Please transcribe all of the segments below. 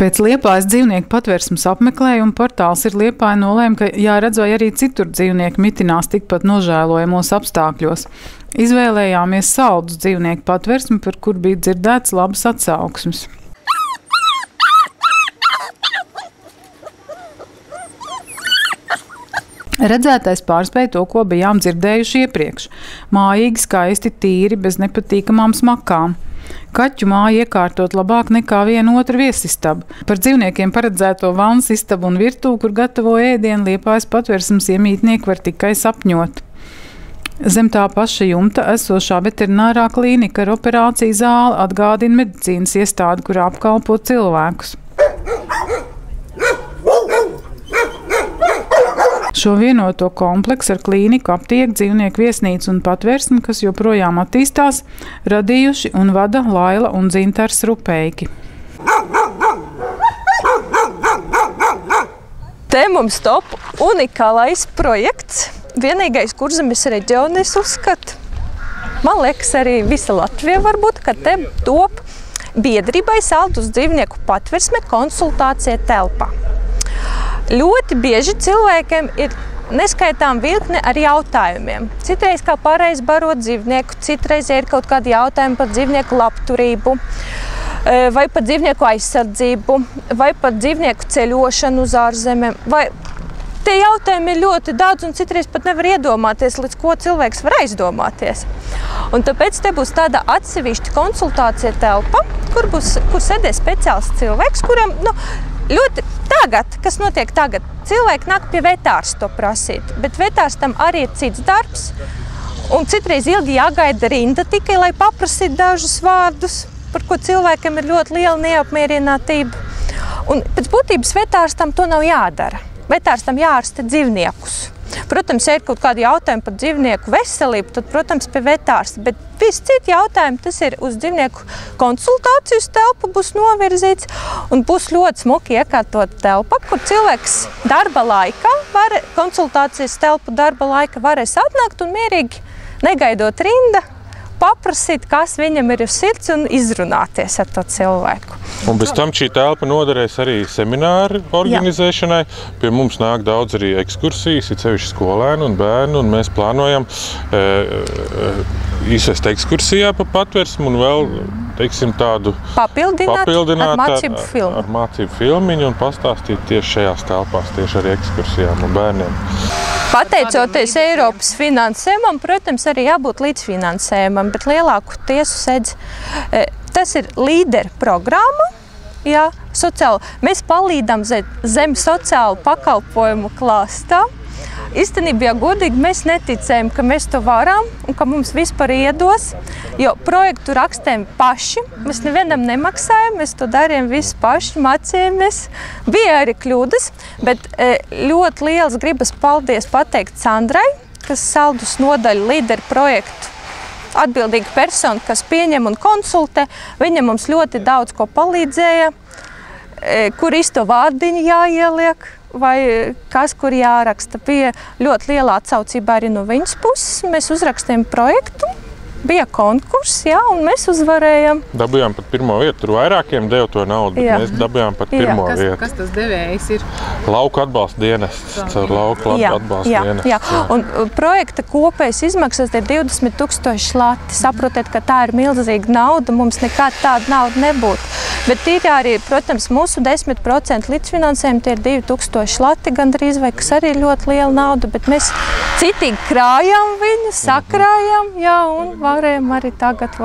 Pēc Liepājas dzīvnieku patversmes apmeklējuma portāls Ir Liepāja nolēma, ka jāredz, vai arī citur dzīvnieki mitinās tikpat nožēlojamos apstākļos. Izvēlējāmies Saldus dzīvnieku patversmi, par kur bija dzirdēts labas atsauksmes. Redzētais pārspēja to, ko bijām dzirdējuši iepriekš. Mājīgi, skaisti, tīri, bez nepatīkamām smakām. Kaķu māju iekārtot labāk nekā vienu otru viesistabu. Par dzīvniekiem paredzēto vannas istabu un virtuvi, kur gatavo ēdienu, Liepājas patversmes iemītnieki var tikai sapņot. Zem tā paša jumta esošā veterinārā klīnika ar operāciju zāli atgādina medicīnas iestādi, kurā apkalpo cilvēkus. Šo vienoto kompleksu ar klīniku, aptieku, dzīvnieku viesnīcu un patversmi, kas joprojām attīstās, radījuši un vada Laila un Dzintars Rupeiki. Te mums top unikālais projekts, vienīgais Kurzemes reģionā, es uzskatu. Man liekas, arī visa Latvija varbūt, ka te top biedrībai Saldus dzīvnieku patversme konsultācija telpā. Ļoti bieži cilvēkiem ir neskaitām virkne ar jautājumiem. Citreiz kā pareizi barot dzīvnieku, citreiz ir kaut kādi jautājumi par dzīvnieku labturību, vai par dzīvnieku aizsardzību, vai par dzīvnieku ceļošanu uz ārzemēm. Tie jautājumi ir ļoti daudz un citreiz pat nevar iedomāties, līdz ko cilvēks var aizdomāties. Un tāpēc te būs tāda atsevišķa konsultācija telpa, kur sēdēs speciāls cilvēks, kuram, ļoti tagad, kas notiek tagad, cilvēki nāk pie vetārsta to prasīt, bet vetārstam arī ir cits darbs, un citreiz ilgi jāgaida rinda tikai, lai paprasītu dažus vārdus, par ko cilvēkiem ir ļoti liela neapmierinātība. Un pēc būtības vetārstam to nav jādara. Vetārstam jārasta dzīvniekus. Protams, ja ir kaut kādi jautājumi par dzīvnieku veselību, tad, protams, pie vetārsta, bet visi citi jautājumi, tas ir uz dzīvnieku konsultācijas telpu būs novirzīts un būs ļoti smuki iekārtot telpa, kur cilvēks darba laikā, konsultācijas telpu darba laika varēs atnākt un mierīgi, negaidot rinda, paprasīt, kas viņam ir uz sirds un izrunāties ar to cilvēku. Un bez tam šī telpa noderēs arī semināru organizēšanai. Pie mums nāk daudz arī ekskursijas, it sevišķi skolēnu un bērnu, un mēs plānojam izvest ekskursijā pa patversmu un vēl, teiksim, tādu papildināt ar mācību filmiņu un pastāstīt tieši šajās telpās, tieši arī ekskursijām un bērniem. Pateicoties Eiropas finansējumam, protams, arī jābūt līdzfinansējumam, bet lielāku tiesu sedz. Tas ir līderu programma. Jā, mēs palīdam zem sociālu pakalpojumu klāstā. Īstenībā, ja godīgi, mēs neticējam, ka mēs to varam un ka mums vispār iedos, jo projektu rakstējam paši, mēs nevienam nemaksājam, mēs to darījam visi paši, mācījāmies. Bija arī kļūdas, bet ļoti liels gribas paldies pateikt Sandrai, kas Saldus nodaļu līderu projektu atbildīga persona, kas pieņem un konsultē. Viņa mums ļoti daudz ko palīdzēja, kur īsto vārdiņu jāieliek, vai kas, kur jāraksta. Bija ļoti liela atsaucība arī no viņas puses. Mēs uzrakstījām projektu, bija konkurss, un mēs uzvarējām. Dabujām pat pirmo vietu, tur vairākiem deva to naudu, bet mēs dabujām pat pirmo vietu. Kas tas devējs ir? Lauku atbalsta dienests, caur lauku atbalsta dienests. Un projekta kopējas izmaksas ir 20 000 lati. Saprotiet, ka tā ir milzīga nauda, mums nekāda tāda nauda nebūtu. Bet ir arī, protams, mūsu 10% līdzfinansējumi, tie ir 2000 lati gandrīz, vai kas arī ir ļoti liela nauda, bet mēs citīgi krājām viņu, sakrājām, un varējām arī tagad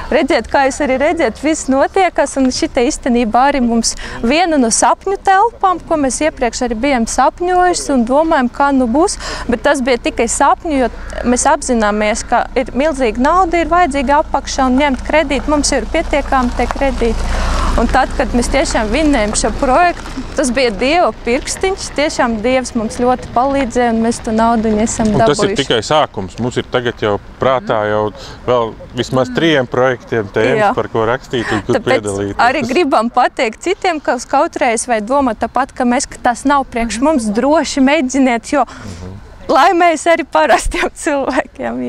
redzēt, kā jūs arī redzēt, viss notiekas, un šita īstenībā arī mums viena no sapņu telpām, ko mēs iepriekš arī bijām sapņojuši un domājam, kā nu būs, bet tas bija tikai sapņu, jo mēs apzināmies, ka ir milzīga nauda, ir vajadzīga apakšā un ņemt kredītu, mums ir pietiekami tie kredīti. Un tad, kad mēs tiešām vinnējam šo projektu, tas bija Dieva pirkstiņš, tiešām Dievs mums ļoti palīdzēja un mēs to naudu esam dabūjuši. Tas ir tikai sākums, mums ir tagad jau prātā jau vēl vismaz 3 projektiem tēmas, par ko rakstīt un kur piedalīties. Arī gribam pateikt citiem, ka kautreiz vai domāt tāpat, ka tas nav priekš mums, droši mēģiniet, jo lai mēs arī parastiem cilvēkiem,